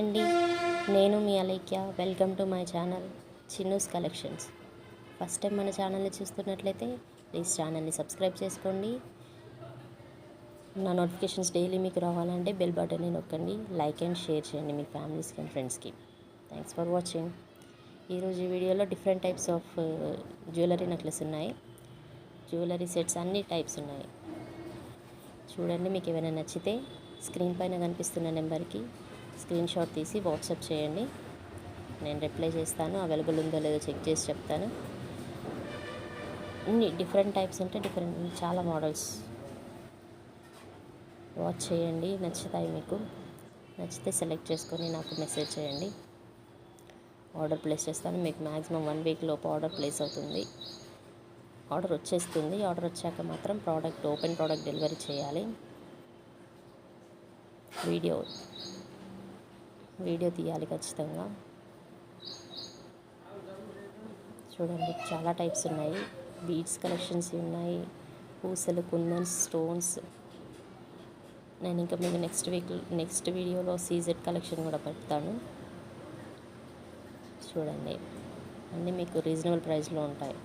అండి, నేను మీ Alekhya. Welcome to my channel Chinnu's collections. First time మన ఛానల్ని చూస్తున్నట్లయితే ప్లీజ్ ఛానల్ని సబ్స్క్రైబ్ చేసుకోండి. నా నోటిఫికేషన్స్ డైలీ మీకు రావాలంటే బెల్ బటన్ని నొక్కండి. లైక్ అండ్ షేర్ చేయండి మీ ఫ్యామిలీస్కి అండ్ ఫ్రెండ్స్కి. Thanks for watching. ఈరోజు ఈ వీడియోలో different types of jewellery necklace ఉన్నాయి. జ్యువెలరీ సెట్స్ అన్ని టైప్స్ ఉన్నాయి. చూడండి, మీకు ఏమైనా నచ్చితే స్క్రీన్ పైన కనిపిస్తున్న నెంబర్కి స్క్రీన్ షాట్ తీసి వాట్సాప్ చేయండి. నేను రిప్లై చేస్తాను. అవైలబుల్ ఉందో లేదో చెక్ చేసి చెప్తాను. అన్ని డిఫరెంట్ టైప్స్ ఉంటే చాలా మోడల్స్. వాచ్ చేయండి, నచ్చుతాయి. మీకు నచ్చితే సెలెక్ట్ చేసుకొని నాకు మెసేజ్ చేయండి. ఆర్డర్ ప్లేస్ చేస్తాను. మీకు మ్యాక్సిమం 1 వీక్ లోపు ఆర్డర్ ప్లేస్ అవుతుంది. ఆర్డర్ వచ్చేస్తుంది. ఆర్డర్ వచ్చాక మాత్రం ఓపెన్ ప్రోడక్ట్ డెలివరీ చేయాలి. వీడియో తీయాలి ఖచ్చితంగా. చూడండి, చాలా టైప్స్ ఉన్నాయి. బీడ్స్ కలెక్షన్స్ ఉన్నాయి, పూసలు, కుందన్స్, స్టోన్స్. నేను ఇంకా మీకు నెక్స్ట్ వీడియోలో సీజెడ్ కలెక్షన్ కూడా పెడతాను. చూడండి, అన్నీ మీకు రీజనబుల్ ప్రైస్లో ఉంటాయి.